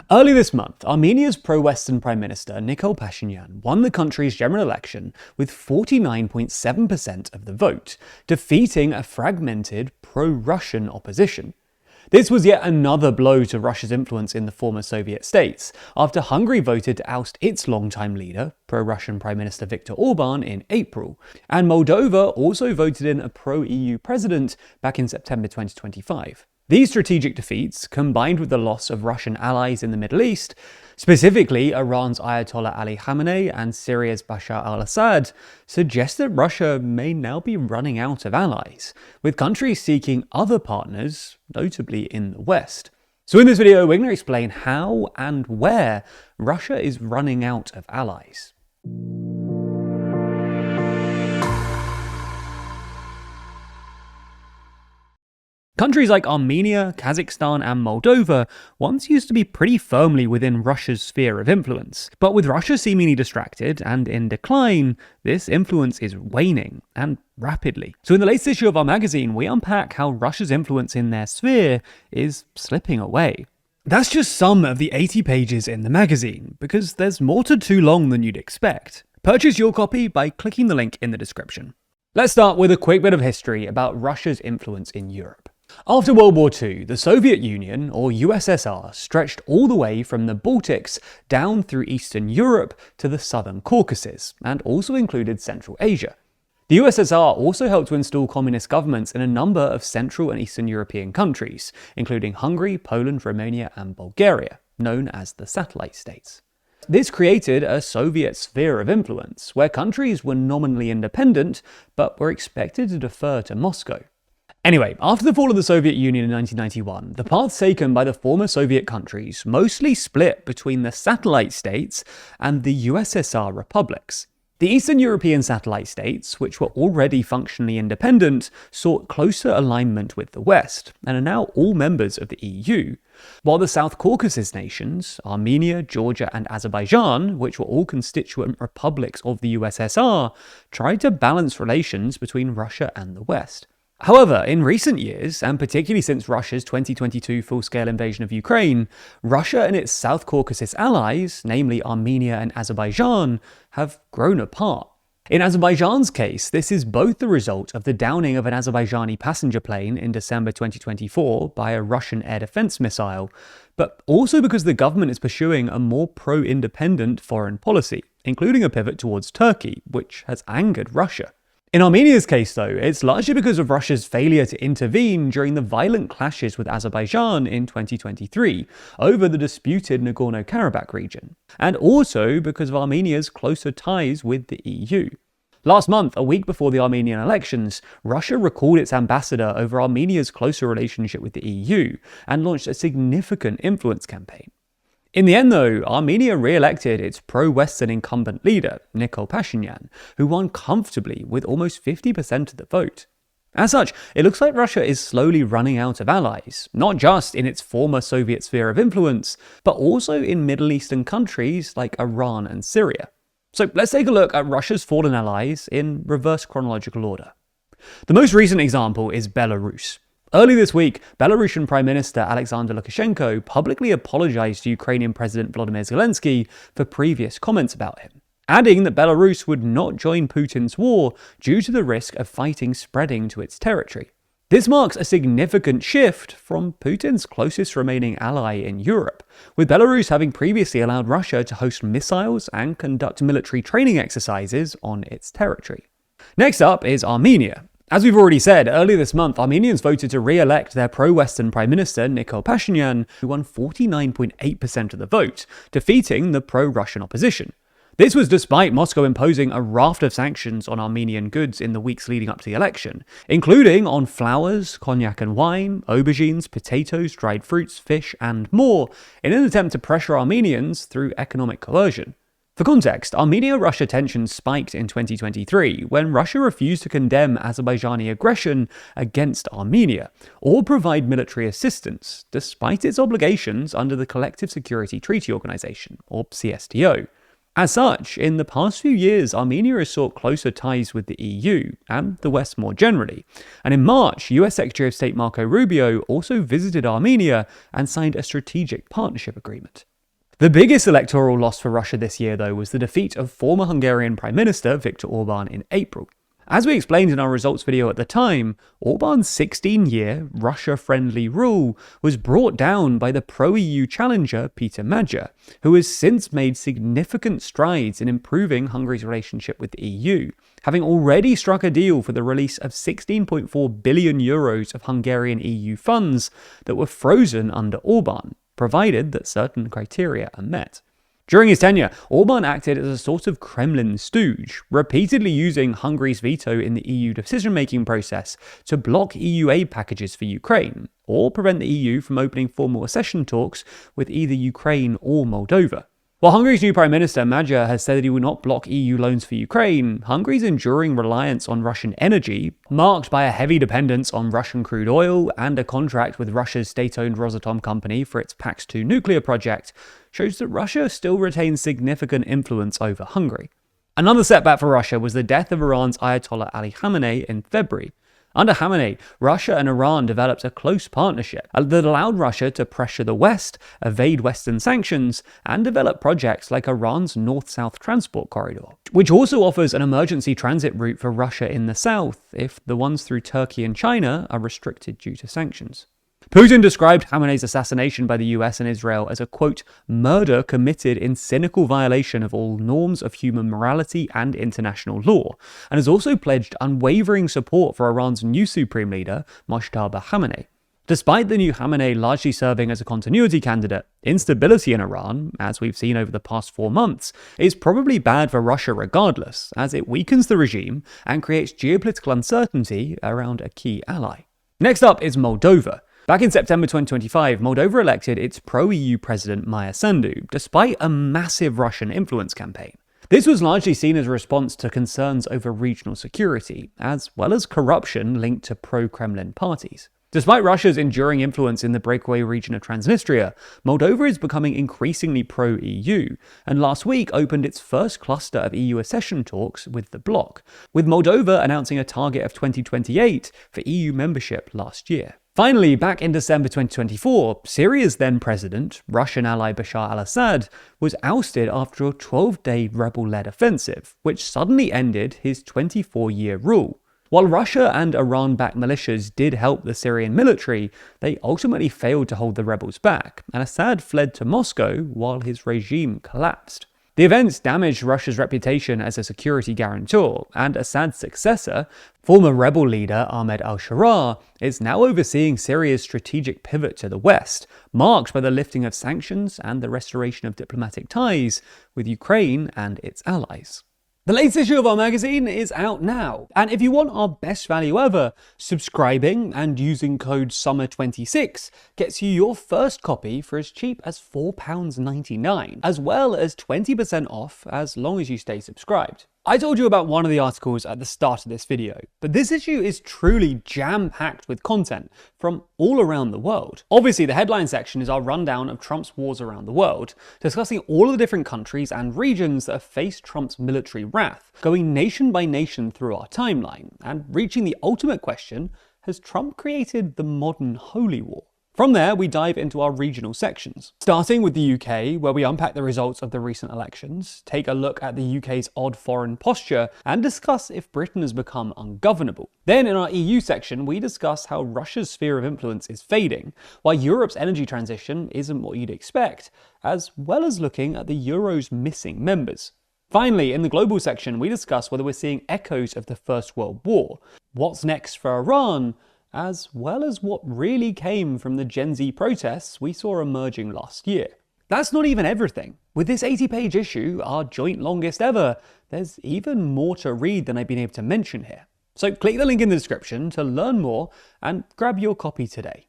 Early this month, Armenia's pro-Western Prime Minister Nikol Pashinyan won the country's general election with 49.7% of the vote, defeating a fragmented pro-Russian opposition. This was yet another blow to Russia's influence in the former Soviet states, after Hungary voted to oust its longtime leader, pro-Russian Prime Minister Viktor Orban, in April, and Moldova also voted in a pro-EU president back in September 2025. These strategic defeats, combined with the loss of Russian allies in the Middle East, specifically Iran's Ayatollah Ali Khamenei and Syria's Bashar al-Assad, suggest that Russia may now be running out of allies, with countries seeking other partners, notably in the West. So in this video, we're going to explain how and where Russia is running out of allies. Countries like Armenia, Kazakhstan and Moldova once used to be pretty firmly within Russia's sphere of influence, but with Russia seemingly distracted and in decline, this influence is waning, and rapidly. So in the latest issue of our magazine, we unpack how Russia's influence in their sphere is slipping away. That's just some of the 80 pages in the magazine, because there's more to too long than you'd expect. Purchase your copy by clicking the link in the description. Let's start with a quick bit of history about Russia's influence in Europe. After World War II, the Soviet Union, or USSR, stretched all the way from the Baltics down through Eastern Europe to the Southern Caucasus, and also included Central Asia. The USSR also helped to install communist governments in a number of Central and Eastern European countries, including Hungary, Poland, Romania, and Bulgaria, known as the satellite states. This created a Soviet sphere of influence, where countries were nominally independent, but were expected to defer to Moscow. Anyway, after the fall of the Soviet Union in 1991, the paths taken by the former Soviet countries mostly split between the satellite states and the USSR republics. The Eastern European satellite states, which were already functionally independent, sought closer alignment with the West, and are now all members of the EU, while the South Caucasus nations, Armenia, Georgia and Azerbaijan, which were all constituent republics of the USSR, tried to balance relations between Russia and the West. However, in recent years, and particularly since Russia's 2022 full-scale invasion of Ukraine, Russia and its South Caucasus allies, namely Armenia and Azerbaijan, have grown apart. In Azerbaijan's case, this is both the result of the downing of an Azerbaijani passenger plane in December 2024 by a Russian air defense missile, but also because the government is pursuing a more pro-independent foreign policy, including a pivot towards Turkey, which has angered Russia. In Armenia's case, though, it's largely because of Russia's failure to intervene during the violent clashes with Azerbaijan in 2023 over the disputed Nagorno-Karabakh region, and also because of Armenia's closer ties with the EU. Last month, a week before the Armenian elections, Russia recalled its ambassador over Armenia's closer relationship with the EU and launched a significant influence campaign. In the end, though, Armenia re-elected its pro-Western incumbent leader, Nikol Pashinyan, who won comfortably with almost 50% of the vote. As such, it looks like Russia is slowly running out of allies, not just in its former Soviet sphere of influence, but also in Middle Eastern countries like Iran and Syria. So let's take a look at Russia's fallen allies in reverse chronological order. The most recent example is Belarus. Early this week, Belarusian Prime Minister Alexander Lukashenko publicly apologized to Ukrainian President Volodymyr Zelensky for previous comments about him, adding that Belarus would not join Putin's war due to the risk of fighting spreading to its territory. This marks a significant shift from Putin's closest remaining ally in Europe, with Belarus having previously allowed Russia to host missiles and conduct military training exercises on its territory. Next up is Armenia. As we've already said, earlier this month, Armenians voted to re-elect their pro-Western Prime Minister, Nikol Pashinyan, who won 49.8% of the vote, defeating the pro-Russian opposition. This was despite Moscow imposing a raft of sanctions on Armenian goods in the weeks leading up to the election, including on flowers, cognac and wine, aubergines, potatoes, dried fruits, fish, and more, in an attempt to pressure Armenians through economic coercion. For context, Armenia-Russia tensions spiked in 2023 when Russia refused to condemn Azerbaijani aggression against Armenia or provide military assistance, despite its obligations under the Collective Security Treaty Organization, or CSTO. As such, in the past few years, Armenia has sought closer ties with the EU and the West more generally, and in March, US Secretary of State Marco Rubio also visited Armenia and signed a strategic partnership agreement. The biggest electoral loss for Russia this year, though, was the defeat of former Hungarian Prime Minister Viktor Orban in April. As we explained in our results video at the time, Orban's 16-year Russia-friendly rule was brought down by the pro-EU challenger Peter Magyar, who has since made significant strides in improving Hungary's relationship with the EU, having already struck a deal for the release of 16.4 billion euros of Hungarian EU funds that were frozen under Orban, provided that certain criteria are met. During his tenure, Orban acted as a sort of Kremlin stooge, repeatedly using Hungary's veto in the EU decision-making process to block EU aid packages for Ukraine, or prevent the EU from opening formal accession talks with either Ukraine or Moldova. While Hungary's new Prime Minister, Magyar, has said that he will not block EU loans for Ukraine, Hungary's enduring reliance on Russian energy, marked by a heavy dependence on Russian crude oil and a contract with Russia's state-owned Rosatom company for its PAX-2 nuclear project, shows that Russia still retains significant influence over Hungary. Another setback for Russia was the death of Iran's Ayatollah Ali Khamenei in February. Under Khamenei, Russia and Iran developed a close partnership that allowed Russia to pressure the West, evade Western sanctions, and develop projects like Iran's north-south transport corridor, which also offers an emergency transit route for Russia in the south if the ones through Turkey and China are restricted due to sanctions. Putin described Khamenei's assassination by the US and Israel as a, quote, murder committed in cynical violation of all norms of human morality and international law, and has also pledged unwavering support for Iran's new supreme leader, Mojtaba Khamenei. Despite the new Khamenei largely serving as a continuity candidate, instability in Iran, as we've seen over the past 4 months, is probably bad for Russia regardless, as it weakens the regime and creates geopolitical uncertainty around a key ally. Next up is Moldova. Back in September 2025, Moldova elected its pro-EU president Maia Sandu, despite a massive Russian influence campaign. This was largely seen as a response to concerns over regional security, as well as corruption linked to pro-Kremlin parties. Despite Russia's enduring influence in the breakaway region of Transnistria, Moldova is becoming increasingly pro-EU, and last week opened its first cluster of EU accession talks with the bloc, with Moldova announcing a target of 2028 for EU membership last year. Finally, back in December 2024, Syria's then president, Russian ally Bashar al-Assad, was ousted after a 12-day rebel-led offensive, which suddenly ended his 24-year rule. While Russia and Iran-backed militias did help the Syrian military, they ultimately failed to hold the rebels back, and Assad fled to Moscow while his regime collapsed. The events damaged Russia's reputation as a security guarantor, and Assad's successor, former rebel leader Ahmed al-Sharaa, is now overseeing Syria's strategic pivot to the West, marked by the lifting of sanctions and the restoration of diplomatic ties with Ukraine and its allies. The latest issue of our magazine is out now, and if you want our best value ever, subscribing and using code SUMMER26 gets you your first copy for as cheap as £4.99, as well as 20% off as long as you stay subscribed. I told you about one of the articles at the start of this video, but this issue is truly jam-packed with content from all around the world. Obviously, the headline section is our rundown of Trump's wars around the world, discussing all of the different countries and regions that have faced Trump's military wrath, going nation by nation through our timeline, and reaching the ultimate question, has Trump created the modern holy war? From there, we dive into our regional sections, starting with the UK, where we unpack the results of the recent elections, take a look at the UK's odd foreign posture, and discuss if Britain has become ungovernable. Then in our EU section, we discuss how Russia's sphere of influence is fading, while Europe's energy transition isn't what you'd expect, as well as looking at the Euro's missing members. Finally, in the global section, we discuss whether we're seeing echoes of the First World War, what's next for Iran, as well as what really came from the Gen Z protests we saw emerging last year. That's not even everything. With this 80-page issue, our joint longest ever, there's even more to read than I've been able to mention here. So click the link in the description to learn more and grab your copy today.